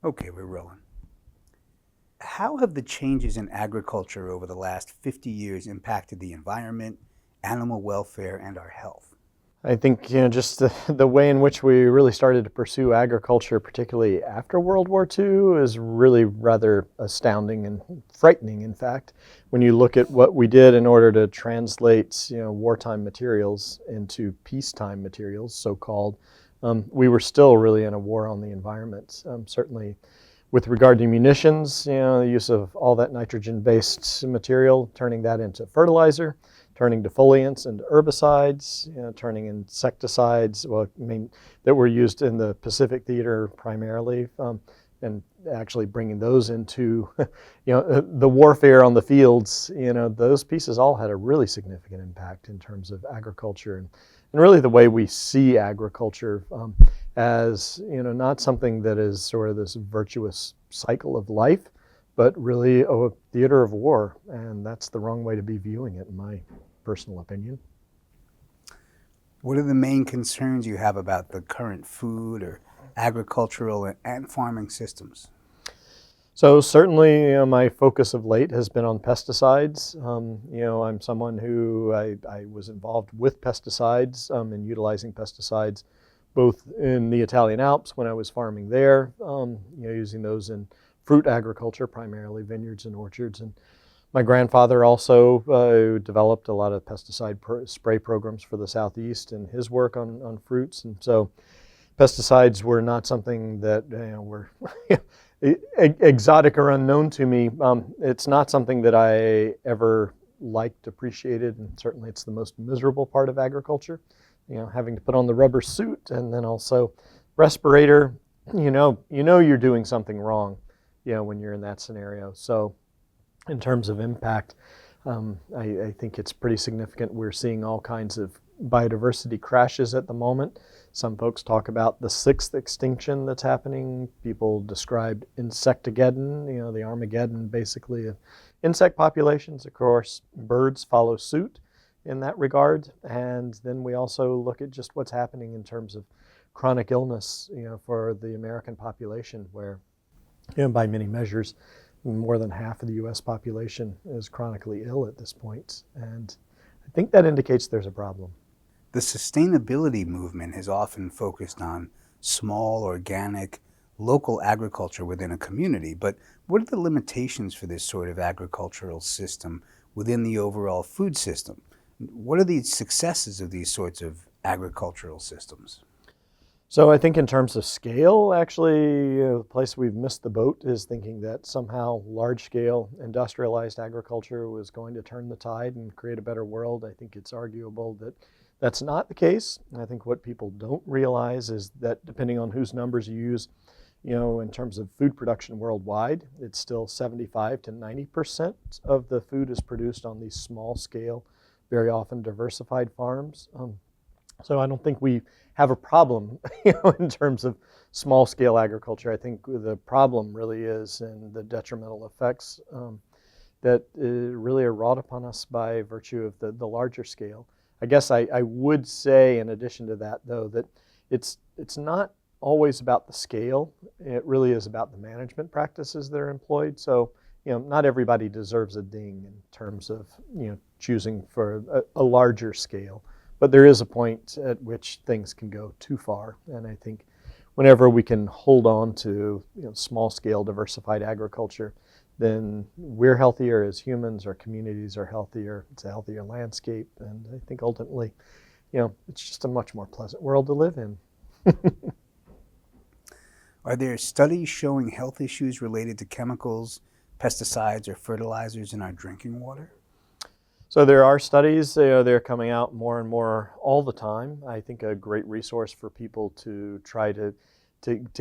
Okay, we're rolling. How have the changes in agriculture over the last 50 years impacted the environment, animal welfare, and our health? I think, just the way in which we really started to pursue agriculture, particularly after World War II, is really rather astounding and frightening, in fact, when you look at what we did in order to translate, wartime materials into peacetime materials, so-called. We were still really in a war on the environment. Certainly with regard to munitions, the use of all that nitrogen-based material, turning that into fertilizer, turning defoliants into herbicides, turning insecticides, that were used in the Pacific theater primarily, and actually bringing those into, the warfare on the fields. Those pieces all had a really significant impact in terms of agriculture and really the way we see agriculture as, not something that is sort of this virtuous cycle of life, but really a theater of war, and that's the wrong way to be viewing it, in my personal opinion. What are the main concerns you have about the current food or agricultural and farming systems? So certainly, my focus of late has been on pesticides. I'm someone who I was involved with pesticides and utilizing pesticides both in the Italian Alps when I was farming there, using those in fruit agriculture, primarily vineyards and orchards. And my grandfather also developed a lot of pesticide spray programs for the Southeast in his work on fruits. And so pesticides were not something that were exotic or unknown to me. It's not something that I ever liked, appreciated, and certainly it's the most miserable part of agriculture. Having to put on the rubber suit and then also respirator. You're doing something wrong, when you're in that scenario. So in terms of impact, I think it's pretty significant. We're seeing all kinds of biodiversity crashes at the moment. Some folks talk about the sixth extinction that's happening. People described insectageddon, the Armageddon basically of insect populations. Of course, birds follow suit in that regard. And then we also look at just what's happening in terms of chronic illness, for the American population, where, by many measures, more than half of the U.S. population is chronically ill at this point. And I think that indicates there's a problem. The sustainability movement has often focused on small, organic, local agriculture within a community, but what are the limitations for this sort of agricultural system within the overall food system? What are the successes of these sorts of agricultural systems? So I think in terms of scale, actually, the place we've missed the boat is thinking that somehow large-scale industrialized agriculture was going to turn the tide and create a better world. I think it's arguable that that's not the case. I think what people don't realize is that depending on whose numbers you use, in terms of food production worldwide, it's still 75 to 90% of the food is produced on these small-scale, very often diversified farms. So I don't think we have a problem, in terms of small-scale agriculture. I think the problem really is in the detrimental effects that really are wrought upon us by virtue of the larger scale. I guess I would say, in addition to that, though, that it's not always about the scale. It really is about the management practices that are employed. So, not everybody deserves a ding in terms of, choosing for a larger scale. But there is a point at which things can go too far. And I think whenever we can hold on to, small-scale diversified agriculture, then we're healthier as humans, our communities are healthier, it's a healthier landscape, and I think ultimately, it's just a much more pleasant world to live in. Are there studies showing health issues related to chemicals, pesticides, or fertilizers in our drinking water? So there are studies, they're coming out more and more all the time. I think a great resource for people to try to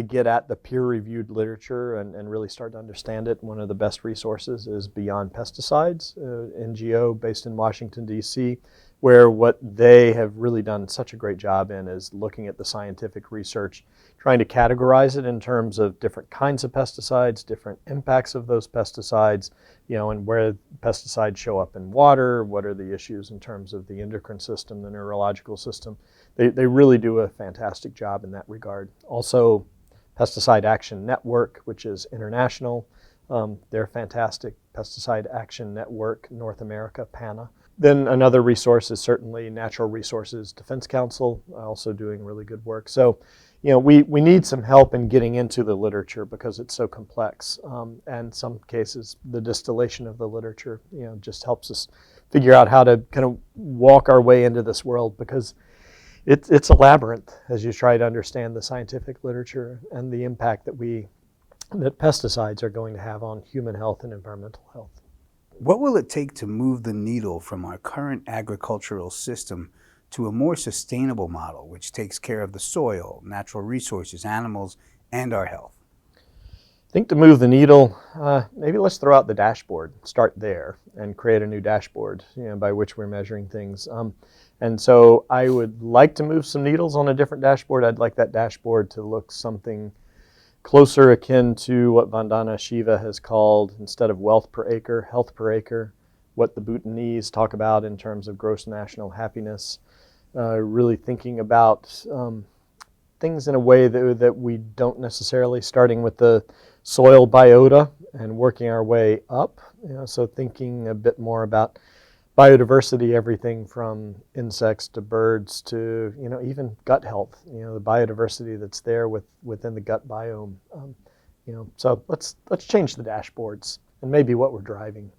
get at the peer-reviewed literature and really start to understand it. One of the best resources is Beyond Pesticides, NGO based in Washington, D.C., where what they have really done such a great job in is looking at the scientific research, trying to categorize it in terms of different kinds of pesticides, different impacts of those pesticides, and where pesticides show up in water, what are the issues in terms of the endocrine system, the neurological system. They really do a fantastic job in that regard. Also, Pesticide Action Network, which is international. They're fantastic. Pesticide Action Network, North America, PANA. Then another resource is certainly Natural Resources Defense Council, also doing really good work. So, we need some help in getting into the literature because it's so complex. And in some cases, the distillation of the literature, just helps us figure out how to kind of walk our way into this world, because it's a labyrinth as you try to understand the scientific literature and the impact that pesticides are going to have on human health and environmental health. What will it take to move the needle from our current agricultural system to a more sustainable model which takes care of the soil, natural resources, animals, and our health? I think to move the needle, maybe let's throw out the dashboard, start there, and create a new dashboard by which we're measuring things. And so I would like to move some needles on a different dashboard. I'd like that dashboard to look something closer akin to what Vandana Shiva has called, instead of wealth per acre, health per acre, what the Bhutanese talk about in terms of gross national happiness, really thinking about things in a way that we don't necessarily, starting with the soil biota and working our way up. So thinking a bit more about biodiversity, everything from insects to birds to even gut health. The biodiversity that's there within the gut biome. So let's change the dashboards and maybe what we're driving.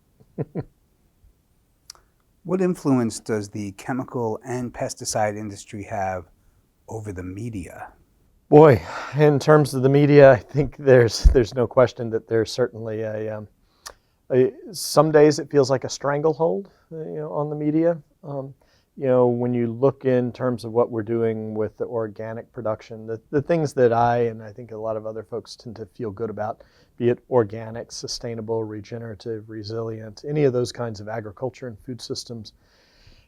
What influence does the chemical and pesticide industry have over the media? Boy, in terms of the media, I think there's no question that there's certainly some days it feels like a stranglehold, on the media. When you look in terms of what we're doing with the organic production, the things that I think a lot of other folks tend to feel good about, be it organic, sustainable, regenerative, resilient, any of those kinds of agriculture and food systems,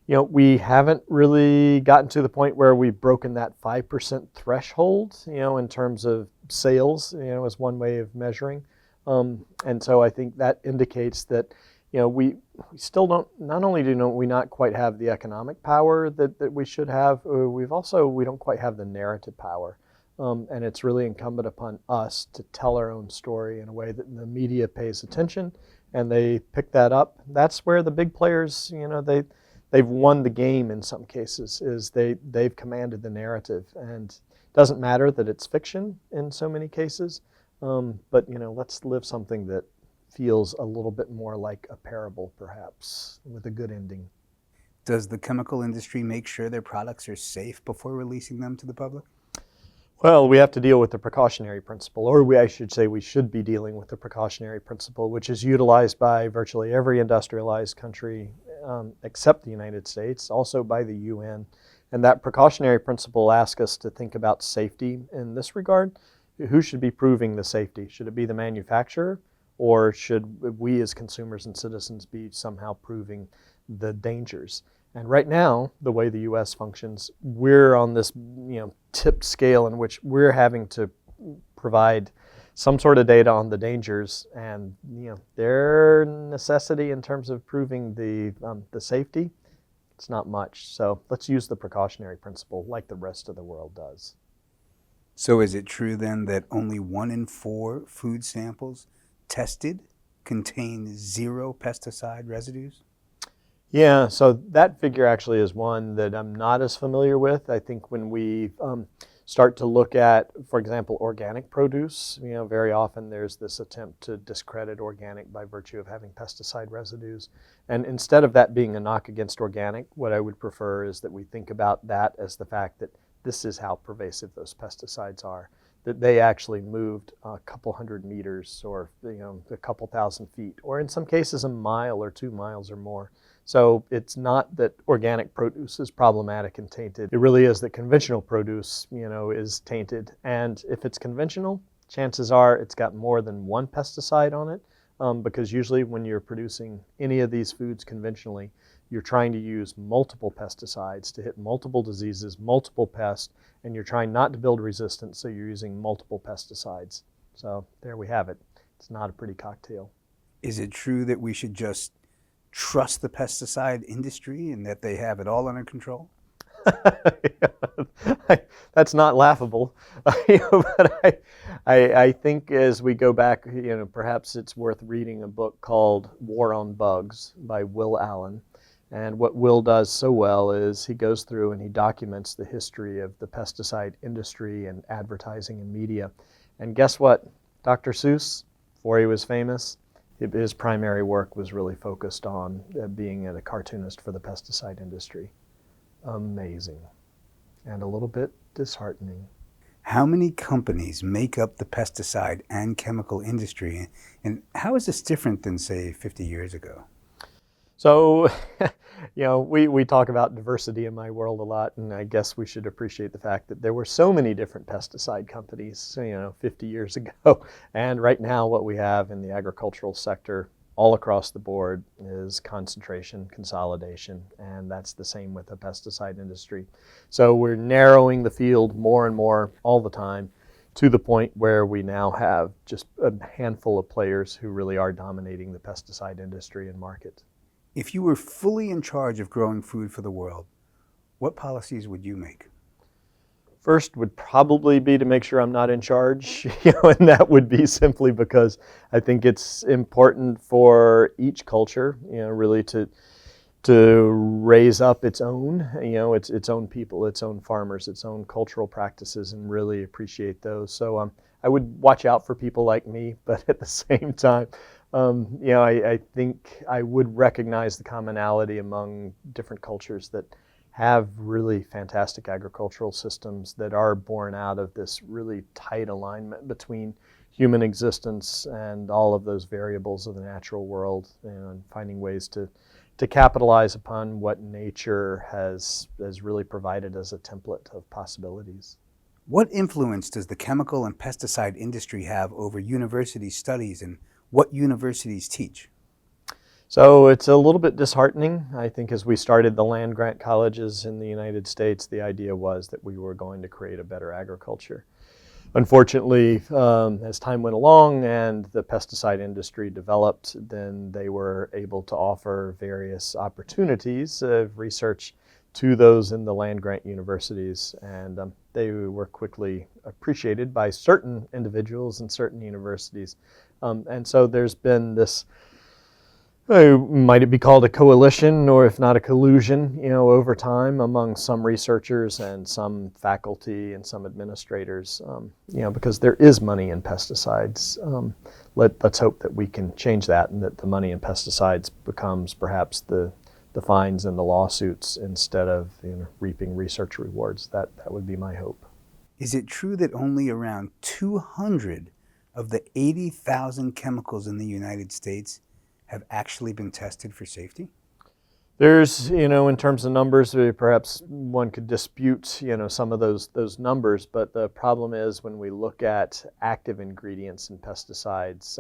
we haven't really gotten to the point where we've broken that 5% threshold, in terms of sales, as one way of measuring. And so I think that indicates that, we still not only do we not quite have the economic power that we should have, we don't quite have the narrative power. And it's really incumbent upon us to tell our own story in a way that the media pays attention and they pick that up. That's where the big players, they've won the game in some cases, is they've commanded the narrative. And it doesn't matter that it's fiction in so many cases, but let's live something that feels a little bit more like a parable, perhaps, with a good ending. Does the chemical industry make sure their products are safe before releasing them to the public? Well, we have to deal with the precautionary principle, or I should say we should be dealing with the precautionary principle, which is utilized by virtually every industrialized country except the United States, also by the UN. And that precautionary principle asks us to think about safety in this regard. Who should be proving the safety? Should it be the manufacturer, or should we as consumers and citizens be somehow proving the dangers? And right now, the way the U.S. functions, we're on this tipped scale in which we're having to provide some sort of data on the dangers, and their necessity in terms of proving the safety, it's not much. So let's use the precautionary principle like the rest of the world does. So is it true then that only 1 in 4 food samples tested contain 0 pesticide residues? Yeah, so that figure actually is one that I'm not as familiar with. I think when we start to look at, for example, organic produce, very often there's this attempt to discredit organic by virtue of having pesticide residues. And instead of that being a knock against organic, what I would prefer is that we think about that as the fact that this is how pervasive those pesticides are, that they actually moved a couple hundred meters or a couple thousand feet, or in some cases a mile or 2 miles or more. So it's not that organic produce is problematic and tainted. It really is that conventional produce, is tainted. And if it's conventional, chances are it's got more than one pesticide on it, because usually when you're producing any of these foods conventionally, you're trying to use multiple pesticides to hit multiple diseases, multiple pests, and you're trying not to build resistance, so you're using multiple pesticides. So there we have it. It's not a pretty cocktail. Is it true that we should just trust the pesticide industry and that they have it all under control? That's not laughable. But I think as we go back, perhaps it's worth reading a book called War on Bugs by Will Allen. And what Will does so well is he goes through and he documents the history of the pesticide industry and advertising and media. And guess what? Dr. Seuss, before he was famous, his primary work was really focused on being a cartoonist for the pesticide industry. Amazing. And a little bit disheartening. How many companies make up the pesticide and chemical industry, and how is this different than, say, 50 years ago? So, we talk about diversity in my world a lot, and I guess we should appreciate the fact that there were so many different pesticide companies, 50 years ago. And right now what we have in the agricultural sector all across the board is concentration, consolidation, and that's the same with the pesticide industry. So we're narrowing the field more and more all the time to the point where we now have just a handful of players who really are dominating the pesticide industry and market. If you were fully in charge of growing food for the world, what policies would you make? First would probably be to make sure I'm not in charge, and that would be simply because I think it's important for each culture, really to raise up its own, its own people, its own farmers, its own cultural practices, and really appreciate those. So I would watch out for people like me, but at the same time, I think I would recognize the commonality among different cultures that have really fantastic agricultural systems that are born out of this really tight alignment between human existence and all of those variables of the natural world, and finding ways to capitalize upon what nature has really provided as a template of possibilities. What influence does the chemical and pesticide industry have over university studies and what universities teach? So it's a little bit disheartening. I think as we started the land-grant colleges in the United States, the idea was that we were going to create a better agriculture. Unfortunately, as time went along and the pesticide industry developed, then they were able to offer various opportunities of research to those in the land-grant universities, and they were quickly appreciated by certain individuals and certain universities. And so there's been this, might it be called a coalition, or if not a collusion, over time among some researchers and some faculty and some administrators, because there is money in pesticides. Let's hope that we can change that, and that the money in pesticides becomes perhaps the fines and the lawsuits instead of reaping research rewards. That would be my hope. Is it true that only around 200 of the 80,000 chemicals in the United States have actually been tested for safety? There's, in terms of numbers, perhaps one could dispute, some of those numbers, but the problem is when we look at active ingredients in pesticides,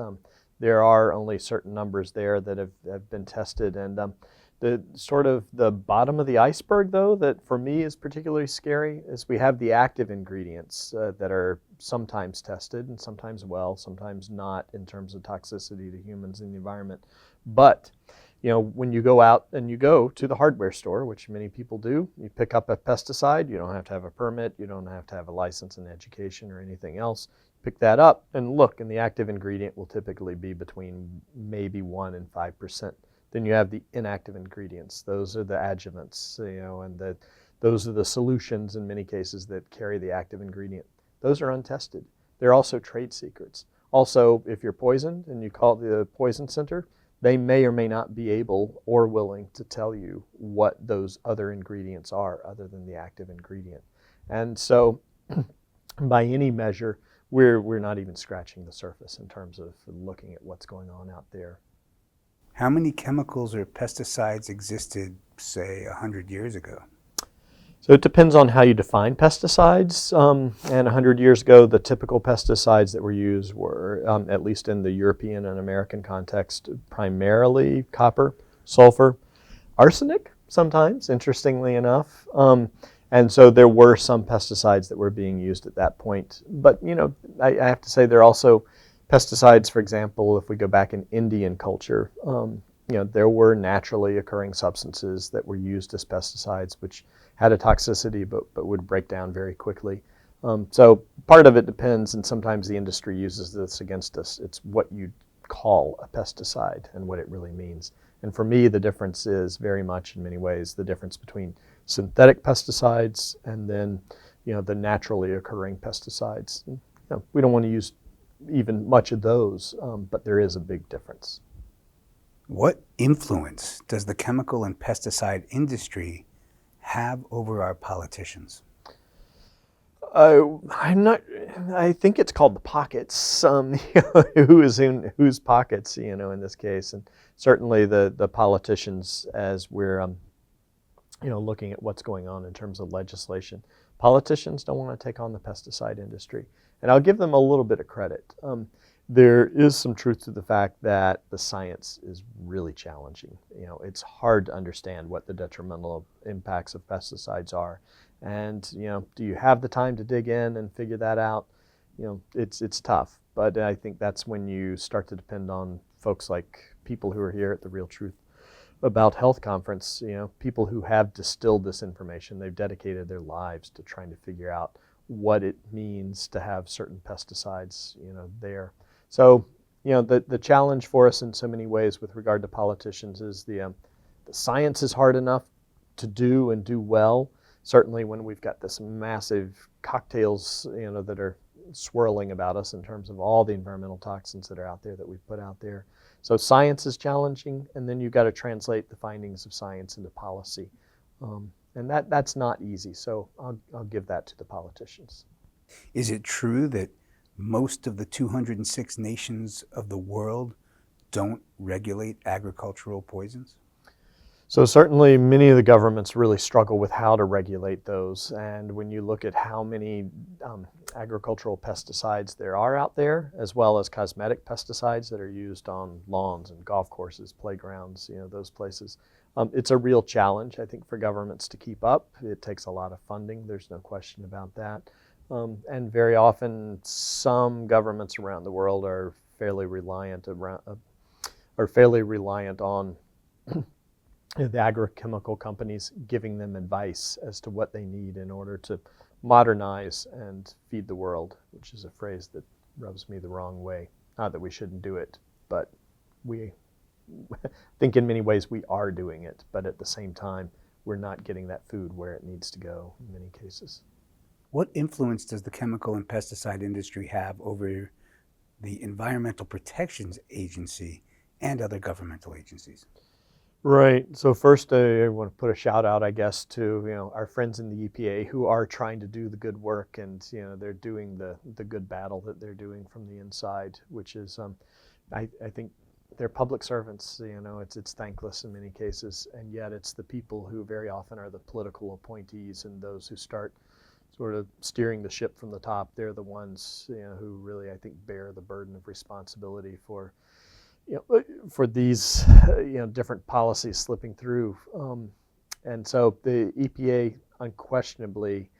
there are only certain numbers there that have been tested. And the bottom of the iceberg, though, that for me is particularly scary, is we have the active ingredients that are sometimes tested and sometimes sometimes not in terms of toxicity to humans and the environment. But when you go out and you go to the hardware store, which many people do, you pick up a pesticide. You don't have to have a permit. You don't have to have a license in education or anything else. Pick that up and look, and the active ingredient will typically be between maybe 1% and 5%. Then you have the inactive ingredients. Those are the adjuvants, and those are the solutions in many cases that carry the active ingredient. Those are untested. They're also trade secrets. Also, if you're poisoned and you call the poison center, they may or may not be able or willing to tell you what those other ingredients are other than the active ingredient. And so by any measure, we're not even scratching the surface in terms of looking at what's going on out there. How many chemicals or pesticides existed, say, 100 years ago? So it depends on how you define pesticides. And 100 years ago, the typical pesticides that were used were, at least in the European and American context, primarily copper, sulfur, arsenic sometimes, interestingly enough. And so there were some pesticides that were being used at that point. But, I have to say there are also pesticides, for example, if we go back in Indian culture, there were naturally occurring substances that were used as pesticides, which had a toxicity but would break down very quickly. So part of it depends, and sometimes the industry uses this against us. It's what you call a pesticide and what it really means. And for me, the difference is very much, in many ways, the difference between synthetic pesticides and then, the naturally occurring pesticides. And, we don't want to use even much of those, but there is a big difference. What influence does the chemical and pesticide industry have over our politicians? I think it's called the pockets. Who is in whose pockets, in this case, and certainly the politicians, as we're, looking at what's going on in terms of legislation. Politicians don't want to take on the pesticide industry, and I'll give them a little bit of credit. There is some truth to the fact that the science is really challenging. It's hard to understand what the detrimental impacts of pesticides are. And, do you have the time to dig in and figure that out? It's tough. But I think that's when you start to depend on folks like people who are here at the Real Truth About Health conference, people who have distilled this information. They've dedicated their lives to trying to figure out what it means to have certain pesticides, there. So, the challenge for us in so many ways with regard to politicians is the science is hard enough to do and do well. Certainly when we've got this massive cocktails, that are swirling about us in terms of all the environmental toxins that are out there that we've put out there. So science is challenging, and then you've got to translate the findings of science into policy. And that's not easy, so I'll give that to the politicians. Is it true that most of the 206 nations of the world don't regulate agricultural poisons? So certainly many of the governments really struggle with how to regulate those. And when you look at how many agricultural pesticides there are out there, as well as cosmetic pesticides that are used on lawns and golf courses, playgrounds, those places, it's a real challenge, I think, for governments to keep up. It takes a lot of funding. There's no question about that. And very often some governments around the world are fairly reliant on the agrochemical companies giving them advice as to what they need in order to modernize and feed the world, which is a phrase that rubs me the wrong way. Not that we shouldn't do it, but we think in many ways we are doing it, but at the same time, we're not getting that food where it needs to go in many cases. What influence does the chemical and pesticide industry have over the Environmental Protection Agency and other governmental agencies? Right. So first, I want to put a shout out, I guess, to our friends in the EPA who are trying to do the good work, and they're doing the good battle that they're doing from the inside, which is, I think, they're public servants. It's thankless in many cases, and yet it's the people who very often are the political appointees and those who start sort of steering the ship from the top. They're the ones who really, I think, bear the burden of responsibility for these different policies slipping through. And so the EPA unquestionably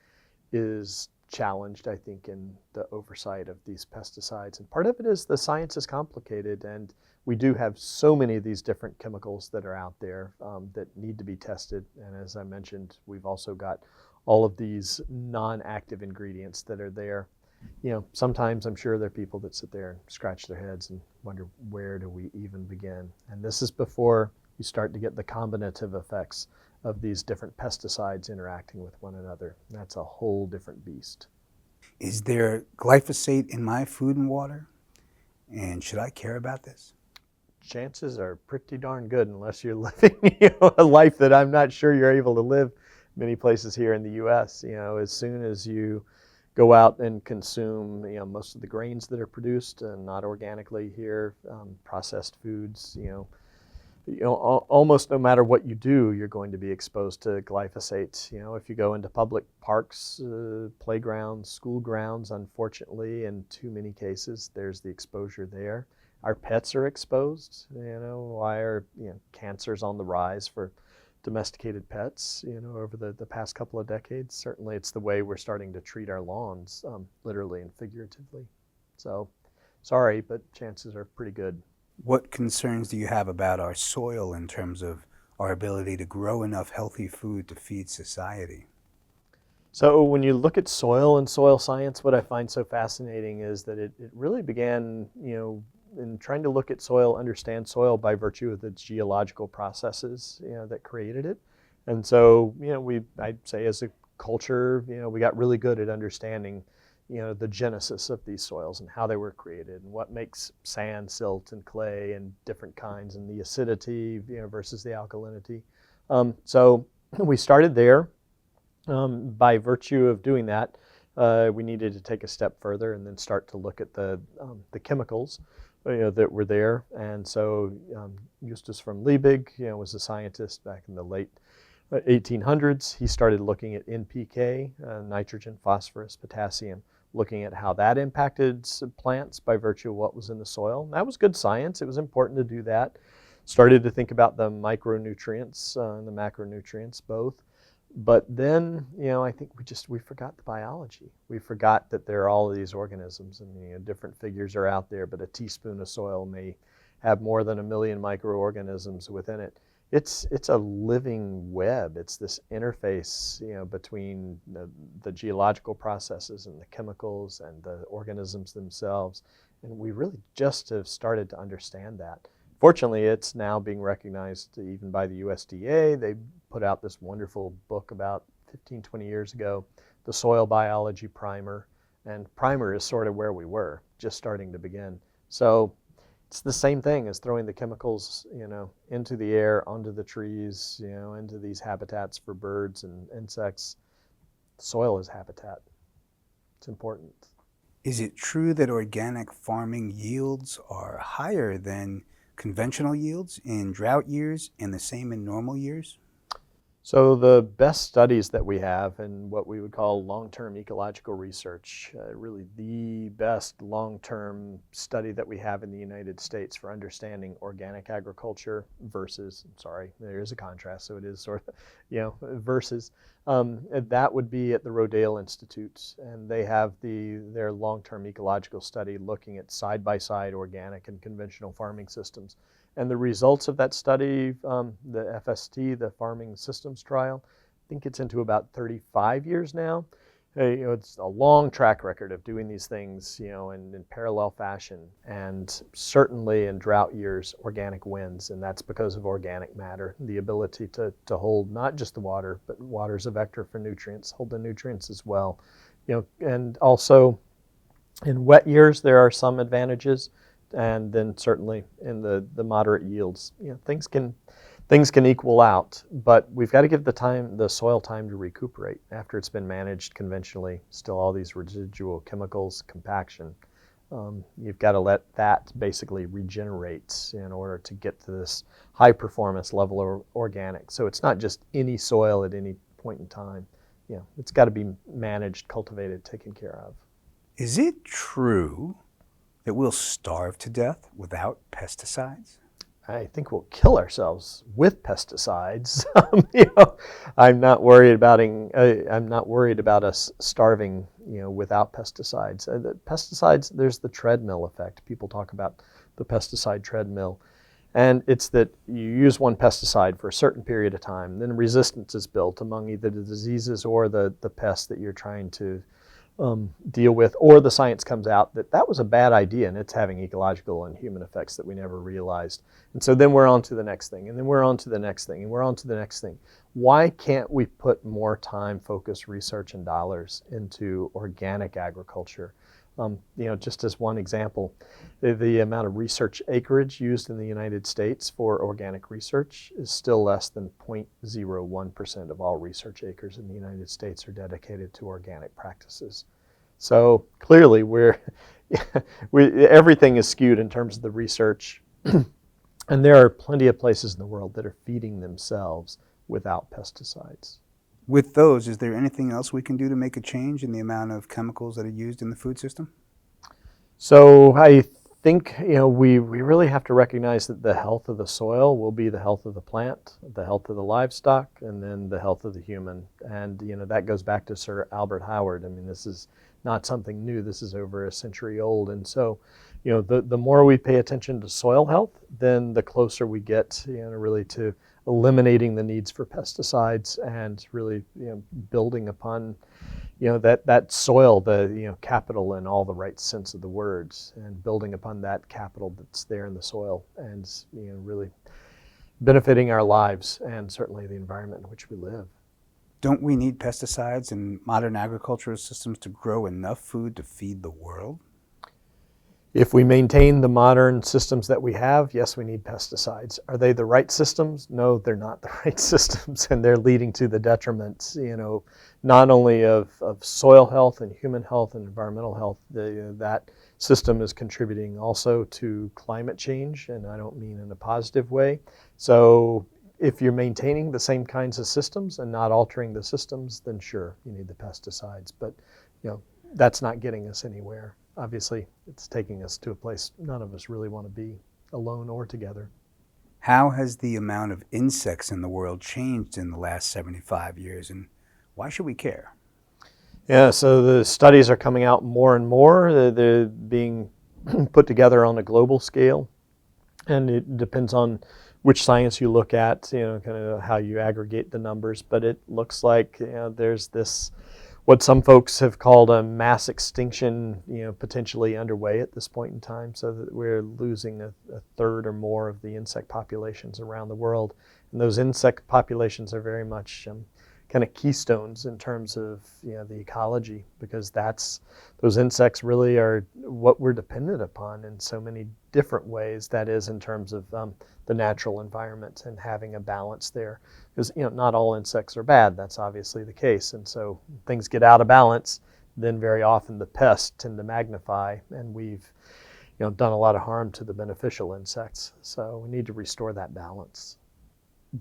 is challenged, I think, in the oversight of these pesticides. And part of it is the science is complicated, and we do have so many of these different chemicals that are out there that need to be tested. And as I mentioned, we've also got all of these non-active ingredients that are there. Sometimes I'm sure there are people that sit there and scratch their heads and wonder, where do we even begin? And this is before you start to get the combinative effects of these different pesticides interacting with one another. That's a whole different beast. Is there glyphosate in my food and water? And should I care about this? Chances are pretty darn good, unless you're living a life that I'm not sure you're able to live many places here in the U.S. As soon as you go out and consume most of the grains that are produced not organically here, processed foods, almost no matter what you do, you're going to be exposed to glyphosate. If you go into public parks, playgrounds, school grounds, unfortunately, in too many cases, there's the exposure there. Our pets are exposed. Why are cancers on the rise for domesticated pets, over the past couple of decades? Certainly it's the way we're starting to treat our lawns, literally and figuratively. So, sorry, but chances are pretty good. What concerns do you have about our soil in terms of our ability to grow enough healthy food to feed society? So when you look at soil and soil science, what I find so fascinating is that it really began, in trying to look at soil, understand soil by virtue of the geological processes, that created it. And so, I'd say as a culture, we got really good at understanding, the genesis of these soils and how they were created and what makes sand, silt, and clay and different kinds and the acidity, versus the alkalinity. So we started there. By virtue of doing that, we needed to take a step further and then start to look at the chemicals, that were there. And so Justus from Liebig, was a scientist back in the late 1800s. He started looking at NPK, nitrogen, phosphorus, potassium, looking at how that impacted plants by virtue of what was in the soil. And that was good science. It was important to do that. Started to think about the micronutrients and the macronutrients both. But then, I think we forgot the biology. We forgot that there are all of these organisms, and different figures are out there, but a teaspoon of soil may have more than 1 million microorganisms within it. It's a living web. It's this interface, between the geological processes and the chemicals and the organisms themselves. And we really just have started to understand that. Fortunately, it's now being recognized even by the USDA. They put out this wonderful book about 15, 20 years ago, the Soil Biology Primer. And primer is sort of where we were, just starting to begin. So it's the same thing as throwing the chemicals, into the air, onto the trees, into these habitats for birds and insects. Soil is habitat. It's important. Is it true that organic farming yields are higher than conventional yields in drought years and the same in normal years? So the best studies that we have in what we would call long-term ecological research, really the best long-term study that we have in the United States for understanding organic agriculture versus, there is a contrast, so it is sort of, versus, that would be at the Rodale Institute, and they have their long-term ecological study looking at side-by-side organic and conventional farming systems. And the results of that study, the FST, the Farming Systems Trial, I think it's into about 35 years now. It's a long track record of doing these things, in parallel fashion. And certainly in drought years, organic wins, and that's because of organic matter, the ability to hold not just the water, but water is a vector for nutrients, hold the nutrients as well. And also in wet years, there are some advantages. And then certainly in the moderate yields, things can equal out, but we've got to give the soil time to recuperate after it's been managed conventionally. Still all these residual chemicals, compaction. You've got to let that basically regenerate in order to get to this high performance level of organic. So it's not just any soil at any point in time. It's got to be managed, cultivated, taken care of. Is it true that we'll starve to death without pesticides? I think we'll kill ourselves with pesticides. I'm not worried about us starving, without pesticides. The pesticides, there's the treadmill effect. People talk about the pesticide treadmill, and it's that you use one pesticide for a certain period of time, then resistance is built among either the diseases or the pests that you're trying to deal with, or the science comes out that was a bad idea and it's having ecological and human effects that we never realized. And so then we're on to the next thing, and then we're on to the next thing, and we're on to the next thing. Why can't we put more time, focus, research, and dollars into organic agriculture? Just as one example, the amount of research acreage used in the United States for organic research is still less than 0.01% of all research acres in the United States are dedicated to organic practices. So clearly everything is skewed in terms of the research, and there are plenty of places in the world that are feeding themselves without pesticides. With those, is there anything else we can do to make a change in the amount of chemicals that are used in the food system? So I think we really have to recognize that the health of the soil will be the health of the plant, the health of the livestock, and then the health of the human. And that goes back to Sir Albert Howard. I mean, this is not something new. This is over a century old. And so, the more we pay attention to soil health, then the closer we get, really to eliminating the needs for pesticides and really building upon that soil, the capital in all the right sense of the words, and building upon that capital that's there in the soil, and really benefiting our lives and certainly the environment in which we live. Don't we need pesticides in modern agricultural systems to grow enough food to feed the world? If we maintain the modern systems that we have, yes, we need pesticides. Are they the right systems? No, they're not the right systems, and they're leading to the detriments, not only of soil health and human health and environmental health. That system is contributing also to climate change, and I don't mean in a positive way. So if you're maintaining the same kinds of systems and not altering the systems, then sure, you need the pesticides. But that's not getting us anywhere. Obviously, it's taking us to a place none of us really want to be, alone or together. How has the amount of insects in the world changed in the last 75 years, and why should we care? Yeah, so the studies are coming out more and more. They're being put together on a global scale, and it depends on which science you look at, kind of how you aggregate the numbers. But it looks like there's this, what some folks have called a mass extinction, potentially underway at this point in time, so that we're losing a third or more of the insect populations around the world. And those insect populations are very much kind of keystones in terms of the ecology, because those insects really are what we're dependent upon in so many different ways. That is, in terms of the natural environment and having a balance there. Because not all insects are bad. That's obviously the case. And so things get out of balance, then very often the pests tend to magnify, and we've done a lot of harm to the beneficial insects. So we need to restore that balance.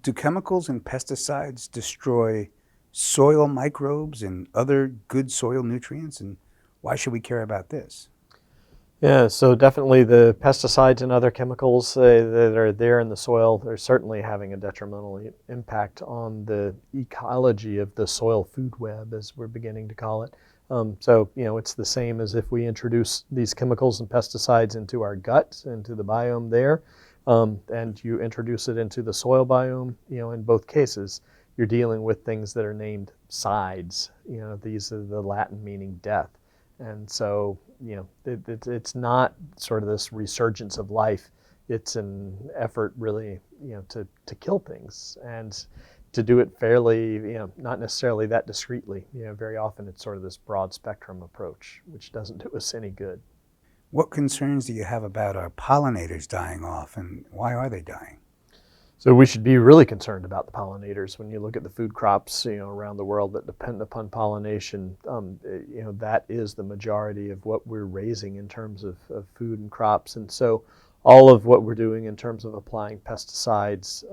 Do chemicals and pesticides destroy soil microbes and other good soil nutrients, and why should we care about this? Yeah, so definitely the pesticides and other chemicals that are there in the soil, they're certainly having a detrimental impact on the ecology of the soil food web, as we're beginning to call it. So it's the same as if we introduce these chemicals and pesticides into our gut, into the biome there, and you introduce it into the soil biome. In both cases, you're dealing with things that are named sides. These are the Latin meaning death. And so, it's not sort of this resurgence of life. It's an effort really, to kill things, and to do it fairly, not necessarily that discreetly. Very often it's sort of this broad spectrum approach, which doesn't do us any good. What concerns do you have about our pollinators dying off, and why are they dying? So we should be really concerned about the pollinators. When you look at the food crops, around the world that depend upon pollination, that is the majority of what we're raising in terms of food and crops. And so all of what we're doing in terms of applying pesticides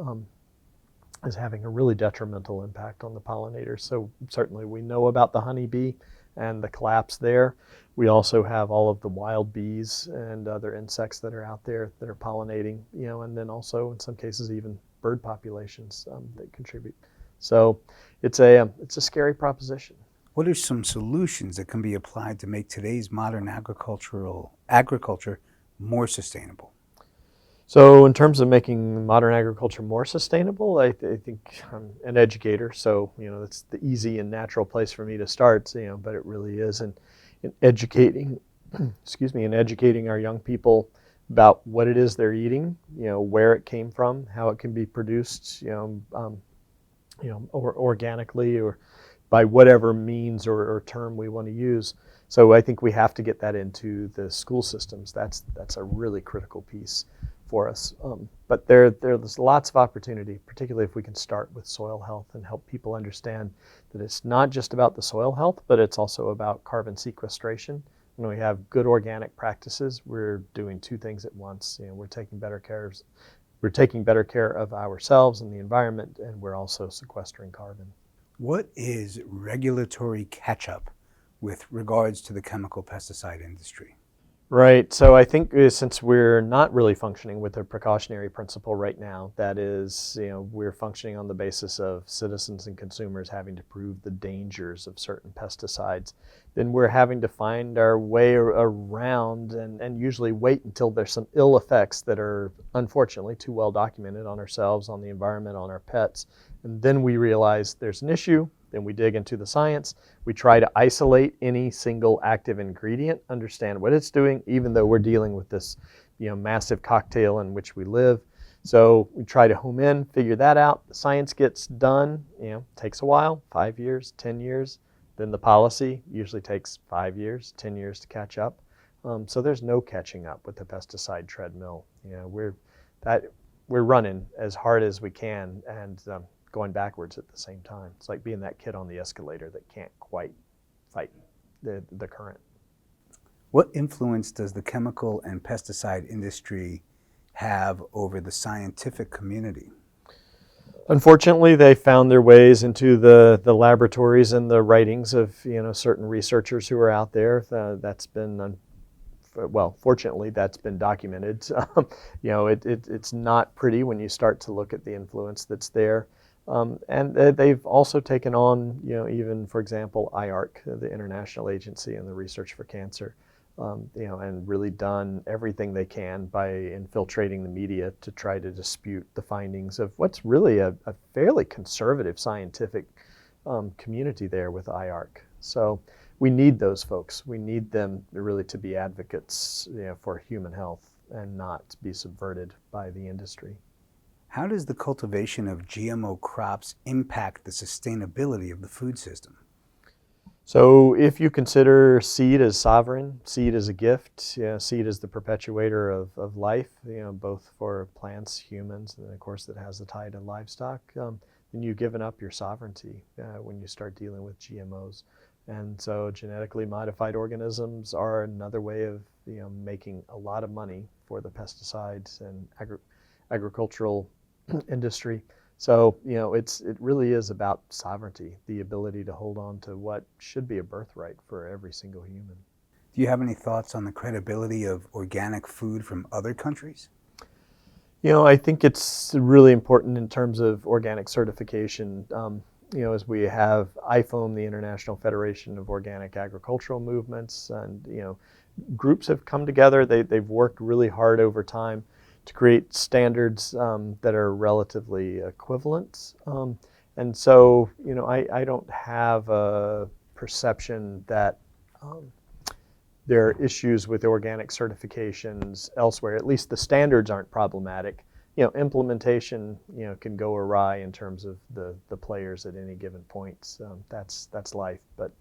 is having a really detrimental impact on the pollinators. So certainly we know about the honeybee and the collapse there. We also have all of the wild bees and other insects that are out there that are pollinating, and then also in some cases even bird populations that contribute. So it's a scary proposition. What are some solutions that can be applied to make today's modern agriculture more sustainable? So in terms of making modern agriculture more sustainable, I think I'm an educator, so that's the easy and natural place for me to start. But it really is in educating, in educating our young people about what it is they're eating, where it came from, how it can be produced, or organically, or by whatever means or term we want to use. So I think we have to get that into the school systems. That's a really critical piece for us. But there's lots of opportunity, particularly if we can start with soil health and help people understand that it's not just about the soil health, but it's also about carbon sequestration. When we have good organic practices, we're doing two things at once. We're taking better care of ourselves and the environment, and we're also sequestering carbon. What is regulatory catch-up with regards to the chemical pesticide industry? Right. So I think since we're not really functioning with a precautionary principle right now, that is, we're functioning on the basis of citizens and consumers having to prove the dangers of certain pesticides, then we're having to find our way around and usually wait until there's some ill effects that are unfortunately too well documented on ourselves, on the environment, on our pets. And then we realize there's an issue. Then we dig into the science. We try to isolate any single active ingredient, understand what it's doing, even though we're dealing with this, massive cocktail in which we live. So we try to home in, figure that out. The science gets done, takes a while, 5 years, 10 years. Then the policy usually takes 5 years, 10 years to catch up. So there's no catching up with the pesticide treadmill. We're running as hard as we can, and going backwards at the same time. It's like being that kid on the escalator that can't quite fight the current. What influence does the chemical and pesticide industry have over the scientific community? Unfortunately, they found their ways into the laboratories and the writings of certain researchers who are out there. That's been fortunately, that's been documented. It's not pretty when you start to look at the influence that's there. And they've also taken on, even, for example, IARC, the International Agency in the Research for Cancer, and really done everything they can by infiltrating the media to try to dispute the findings of what's really a fairly conservative scientific community there with IARC. So we need those folks. We need them really to be advocates, for human health and not be subverted by the industry. How does the cultivation of GMO crops impact the sustainability of the food system? So if you consider seed as sovereign, seed as a gift, seed as the perpetuator of life, both for plants, humans, and of course that has a tie to livestock, then you've given up your sovereignty when you start dealing with GMOs. And so genetically modified organisms are another way of making a lot of money for the pesticides and agricultural industry. So, it really is about sovereignty, the ability to hold on to what should be a birthright for every single human. Do you have any thoughts on the credibility of organic food from other countries? I think it's really important in terms of organic certification. As we have IFOAM, the International Federation of Organic Agricultural Movements, and groups have come together. They've worked really hard over time to create standards that are relatively equivalent. And so, I don't have a perception that there are issues with organic certifications elsewhere. At least the standards aren't problematic. Implementation, can go awry in terms of the players at any given point. That's life. But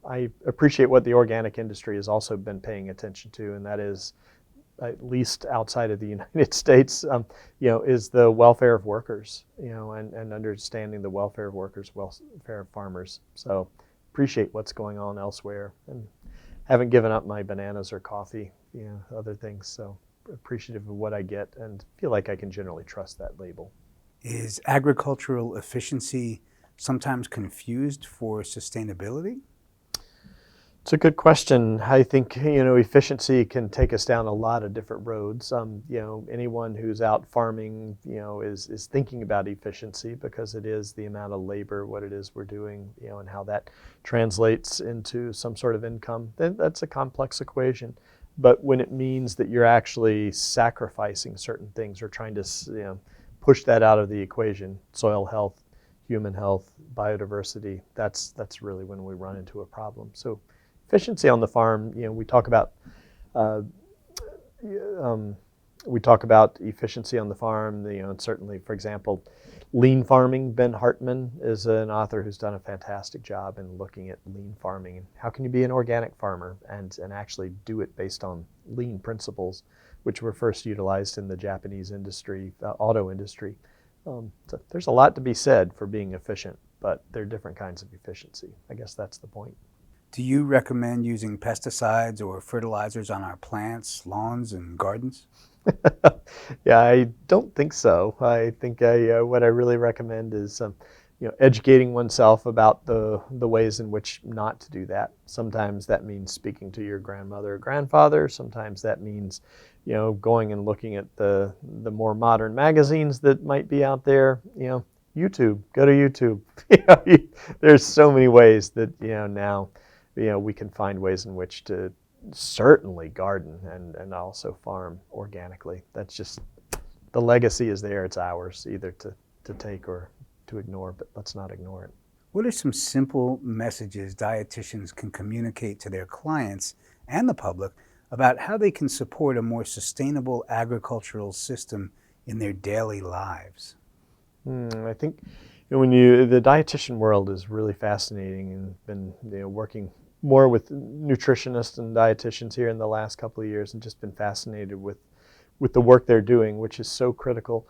I appreciate what the organic industry has also been paying attention to, and that is, at least outside of the United States, is the welfare of workers, and understanding the welfare of workers, welfare of farmers. So appreciate what's going on elsewhere, and haven't given up my bananas or coffee, other things. So appreciative of what I get and feel like I can generally trust that label. Is agricultural efficiency sometimes confused for sustainability? It's a good question. I think, efficiency can take us down a lot of different roads. Anyone who's out farming, is thinking about efficiency because it is the amount of labor, what it is we're doing, and how that translates into some sort of income. Then that's a complex equation. But when it means that you're actually sacrificing certain things or trying to, push that out of the equation, soil health, human health, biodiversity, that's really when we run into a problem. So efficiency on the farm, we talk about efficiency on the farm. And certainly, for example, lean farming. Ben Hartman is an author who's done a fantastic job in looking at lean farming and how can you be an organic farmer and actually do it based on lean principles, which were first utilized in the Japanese industry, auto industry. So there's a lot to be said for being efficient, but there are different kinds of efficiency. I guess that's the point. Do you recommend using pesticides or fertilizers on our plants, lawns, and gardens? Yeah, I don't think so. I think what I really recommend is educating oneself about the ways in which not to do that. Sometimes that means speaking to your grandmother or grandfather. Sometimes that means, going and looking at the more modern magazines that might be out there. YouTube. Go to YouTube. There's so many ways that now we can find ways in which to certainly garden and also farm organically. That's just the legacy is there. It's ours either to take or to ignore, but let's not ignore it. What are some simple messages dietitians can communicate to their clients and the public about how they can support a more sustainable agricultural system in their daily lives? I think when the dietitian world is really fascinating, and been working more with nutritionists and dietitians here in the last couple of years, and just been fascinated with the work they're doing, which is so critical.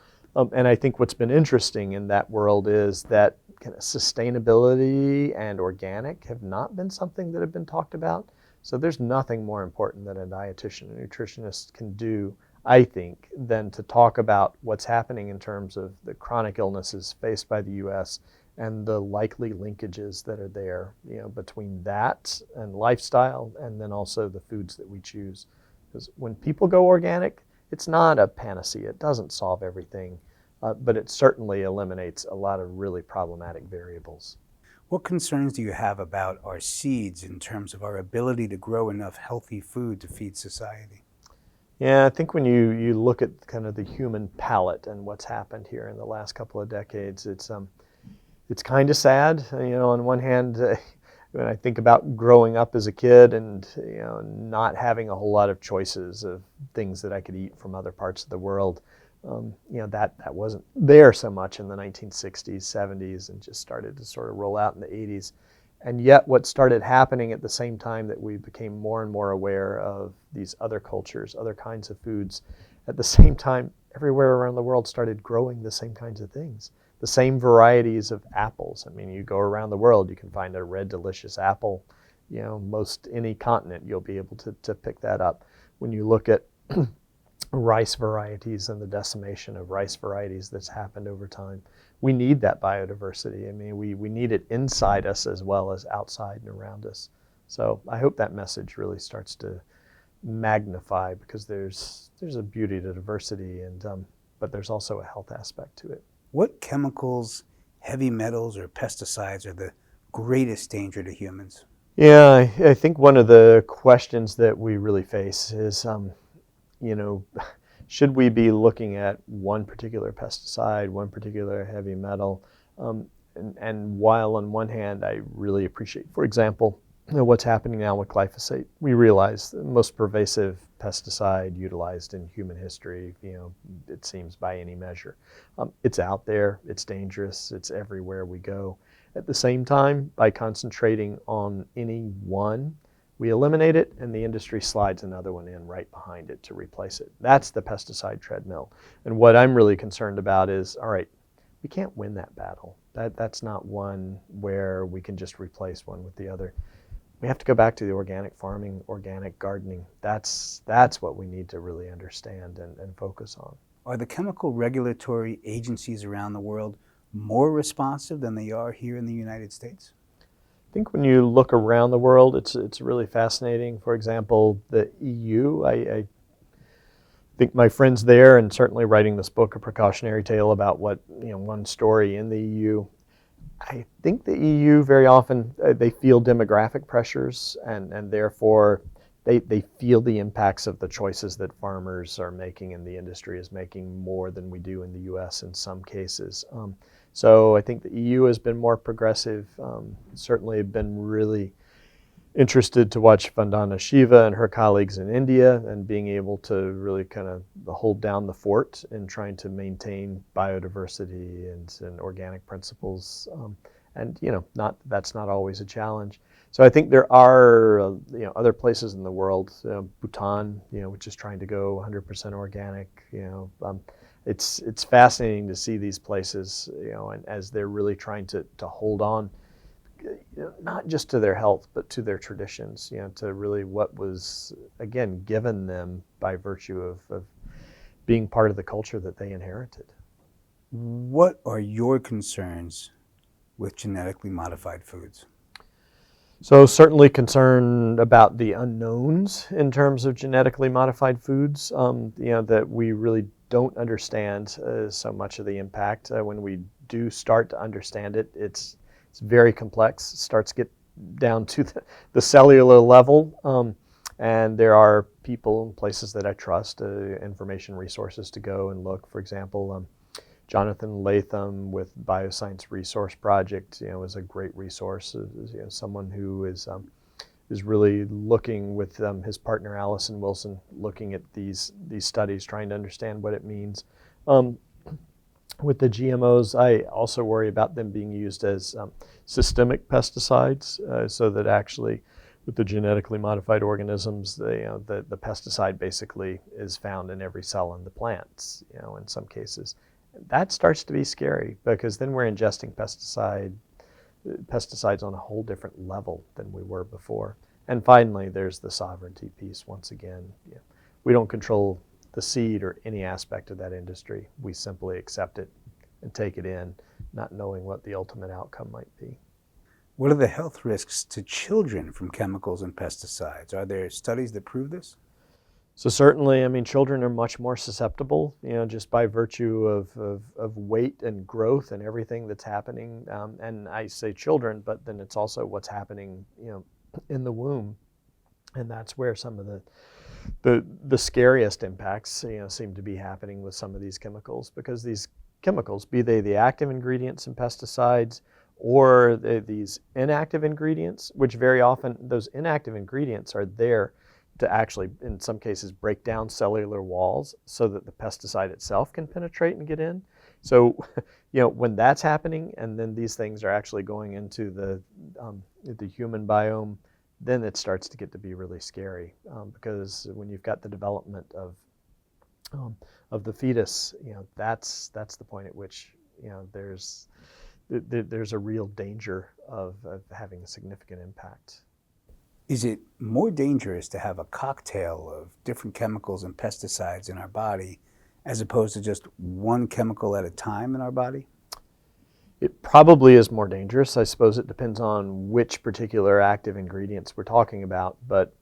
And I think what's been interesting in that world is that kind of sustainability and organic have not been something that have been talked about. So there's nothing more important that a dietitian and nutritionist can do, I think, than to talk about what's happening in terms of the chronic illnesses faced by the U.S. and the likely linkages that are there, between that and lifestyle, and then also the foods that we choose. Because when people go organic, it's not a panacea. It doesn't solve everything, but it certainly eliminates a lot of really problematic variables. What concerns do you have about our seeds in terms of our ability to grow enough healthy food to feed society? Yeah, I think when you look at kind of the human palate and what's happened here in the last couple of decades, it's kind of sad. On one hand, when I think about growing up as a kid and not having a whole lot of choices of things that I could eat from other parts of the world, that wasn't there so much in the 1960s, 70s, and just started to sort of roll out in the 80s. And yet what started happening at the same time that we became more and more aware of these other cultures, other kinds of foods, at the same time, everywhere around the world started growing the same kinds of things. The same varieties of apples. I mean, you go around the world, you can find a red, delicious apple. Most any continent, you'll be able to pick that up. When you look at rice varieties and the decimation of rice varieties that's happened over time, we need that biodiversity. I mean, we need it inside us as well as outside and around us. So I hope that message really starts to magnify, because there's a beauty to diversity, but there's also a health aspect to it. What chemicals, heavy metals, or pesticides are the greatest danger to humans? Yeah, I think one of the questions that we really face is, should we be looking at one particular pesticide, one particular heavy metal? And while on one hand, I really appreciate, for example, what's happening now with glyphosate, we realize the most pervasive pesticide utilized in human history, it seems by any measure. It's out there, it's dangerous, it's everywhere we go. At the same time, by concentrating on any one, we eliminate it, and the industry slides another one in right behind it to replace it. That's the pesticide treadmill. And what I'm really concerned about is, all right, we can't win that battle. That's not one where we can just replace one with the other. We have to go back to the organic farming, organic gardening. That's what we need to really understand and focus on. Are the chemical regulatory agencies around the world more responsive than they are here in the United States? I think when you look around the world, it's really fascinating. For example, the EU, I think my friends there, and certainly writing this book, A Precautionary Tale about one story in the EU, I think the EU very often, they feel demographic pressures, and therefore they feel the impacts of the choices that farmers are making and the industry is making more than we do in the US in some cases. So I think the EU has been more progressive, certainly been really interested to watch Vandana Shiva and her colleagues in India and being able to really kind of hold down the fort in trying to maintain biodiversity and organic principles. And that's not always a challenge. So I think there are other places in the world, Bhutan, which is trying to go 100% organic. It's fascinating to see these places, and as they're really trying to hold on, not just to their health, but to their traditions, to really what was, again, given them by virtue of being part of the culture that they inherited. What are your concerns with genetically modified foods? So certainly concerned about the unknowns in terms of genetically modified foods, that we really don't understand so much of the impact. When we do start to understand it, it's very complex. It starts to get down to the cellular level. And there are people and places that I trust, information resources to go and look. For example, Jonathan Latham with Bioscience Resource Project, is a great resource. Someone who is really looking with his partner Allison Wilson, looking at these studies, trying to understand what it means. With the GMOs, I also worry about them being used as systemic pesticides, so that actually with the genetically modified organisms, the pesticide basically is found in every cell in the plants, in some cases. That starts to be scary because then we're ingesting pesticides on a whole different level than we were before. And finally, there's the sovereignty piece. Once again, we don't control the seed or any aspect of that industry. We simply accept it and take it in, not knowing what the ultimate outcome might be. What are the health risks to children from chemicals and pesticides? Are there studies that prove this? So certainly, children are much more susceptible, just by virtue of weight and growth and everything that's happening. And I say children, but then it's also what's happening, in the womb. And that's where some of the scariest impacts, seem to be happening with some of these chemicals, because these chemicals, be they the active ingredients in pesticides or these inactive ingredients, which very often those inactive ingredients are there to actually, in some cases, break down cellular walls so that the pesticide itself can penetrate and get in. So, when that's happening, and then these things are actually going into the human biome, then it starts to get to be really scary, because when you've got the development of the fetus, that's the point at which there's a real danger of having a significant impact. Is it more dangerous to have a cocktail of different chemicals and pesticides in our body as opposed to just one chemical at a time in our body? It probably is more dangerous. I suppose it depends on which particular active ingredients we're talking about. But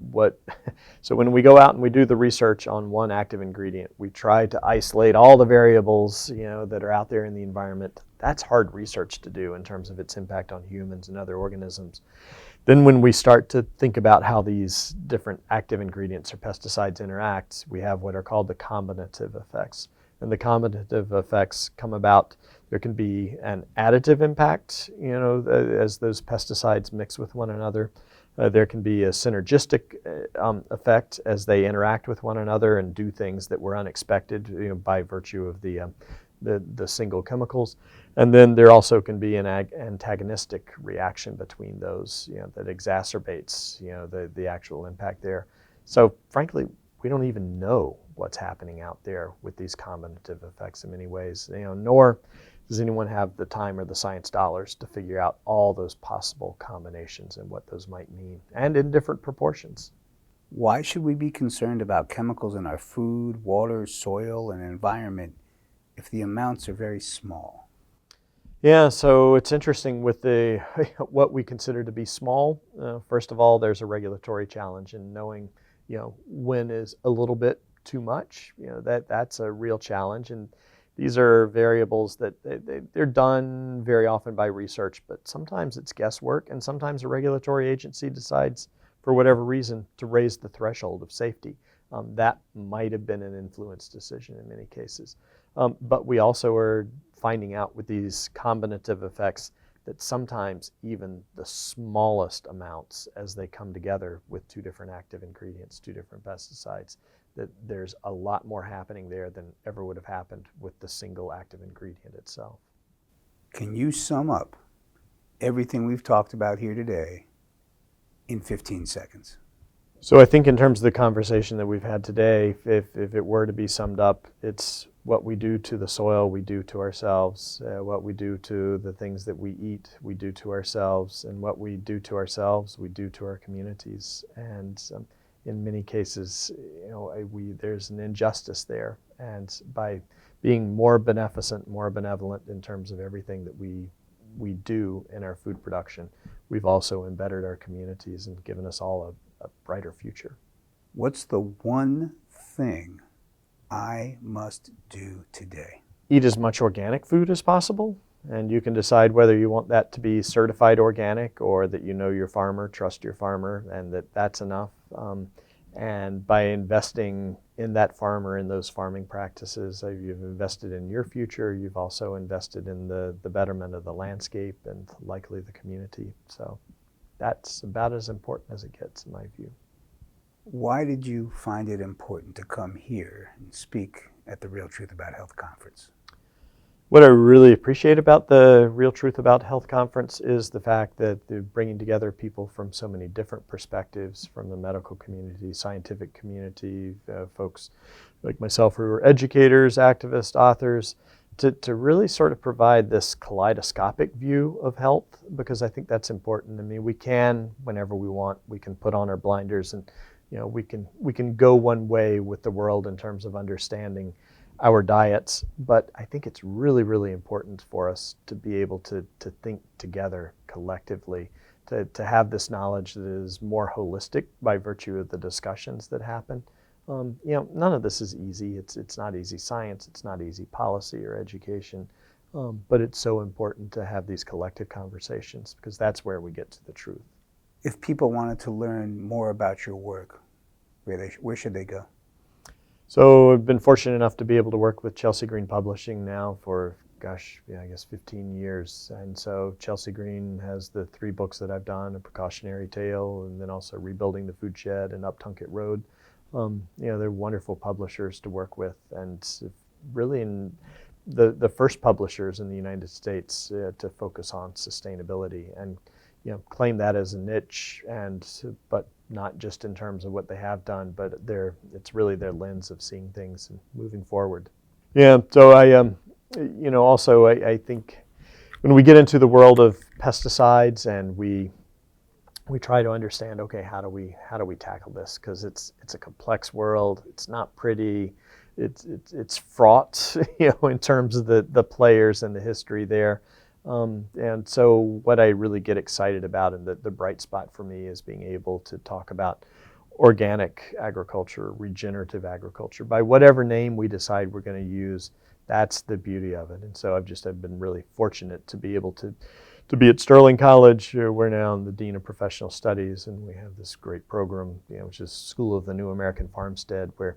so when we go out and we do the research on one active ingredient, we try to isolate all the variables, that are out there in the environment. That's hard research to do in terms of its impact on humans and other organisms. Then when we start to think about how these different active ingredients or pesticides interact, we have what are called the combinative effects. And the combinative effects come about. There can be an additive impact, as those pesticides mix with one another. There can be a synergistic effect as they interact with one another and do things that were unexpected, by virtue of the single chemicals. And then there also can be an antagonistic reaction between those, that exacerbates, the actual impact there. So frankly, we don't even know what's happening out there with these combinative effects in many ways, nor does anyone have the time or the science dollars to figure out all those possible combinations and what those might mean, and in different proportions. Why should we be concerned about chemicals in our food, water, soil, and environment if the amounts are very small? Yeah, so it's interesting with the what we consider to be small. First of all, there's a regulatory challenge in knowing, when is a little bit too much. That's a real challenge, and these are variables that they're done very often by research, but sometimes it's guesswork, and sometimes a regulatory agency decides, for whatever reason, to raise the threshold of safety. That might have been an influence decision in many cases. But we also are finding out with these combinative effects that sometimes even the smallest amounts, as they come together with two different active ingredients, two different pesticides, that there's a lot more happening there than ever would have happened with the single active ingredient itself. Can you sum up everything we've talked about here today in 15 seconds? So I think in terms of the conversation that we've had today, if it were to be summed up, it's what we do to the soil, we do to ourselves. What we do to the things that we eat, we do to ourselves. And what we do to ourselves, we do to our communities. And in many cases, there's an injustice there. And by being more beneficent, more benevolent in terms of everything that we we do in our food production, we've also embedded our communities and given us all a brighter future. What's the one thing I must do today? Eat as much organic food as possible, and you can decide whether you want that to be certified organic or that you know your farmer, trust your farmer, and that's enough. And by investing in that farmer, in those farming practices, you've invested in your future. You've also invested in the betterment of the landscape and likely the community. So that's about as important as it gets in my view. Why did you find it important to come here and speak at the Real Truth About Health conference? What I really appreciate about the Real Truth About Health conference is the fact that they're bringing together people from so many different perspectives, from the medical community, scientific community, folks like myself who are educators, activists, authors, to really sort of provide this kaleidoscopic view of health, because I think that's important. I mean, we can, whenever we want, we can put on our blinders and we can go one way with the world in terms of understanding our diets, but I think it's really, really important for us to be able to think together collectively, to have this knowledge that is more holistic by virtue of the discussions that happen. None of this is easy. It's not easy science. It's not easy policy or education, but it's so important to have these collective conversations because that's where we get to the truth. If people wanted to learn more about your work, where should they go? So I've been fortunate enough to be able to work with Chelsea Green Publishing now for, I guess 15 years. And so Chelsea Green has the 3 books that I've done, A Precautionary Tale, and then also Rebuilding the Food Shed and Up Tunket Road. They're wonderful publishers to work with, and really in the first publishers in the United States to focus on sustainability and claim that as a niche, but not just in terms of what they have done, but it's really their lens of seeing things and moving forward. Yeah, so I think when we get into the world of pesticides and we try to understand, okay, how do we tackle this? Because it's a complex world. It's not pretty. It's fraught, in terms of the players and the history there. And so what I really get excited about and the bright spot for me is being able to talk about organic agriculture, regenerative agriculture, by whatever name we decide we're going to use. That's the beauty of it. And so I've been really fortunate to be able to be at Sterling College. We're now in the Dean of Professional Studies, and we have this great program, which is School of the New American Farmstead, where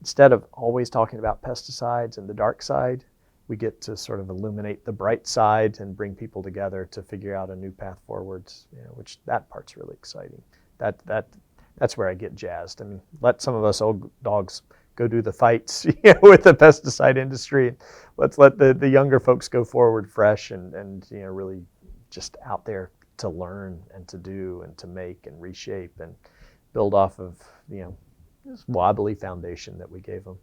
instead of always talking about pesticides and the dark side, we get to sort of illuminate the bright side and bring people together to figure out a new path forwards, which that part's really exciting. That's where I get jazzed. I mean, let some of us old dogs go do the fights with the pesticide industry. Let's let the younger folks go forward fresh and really just out there to learn and to do and to make and reshape and build off of this wobbly foundation that we gave them.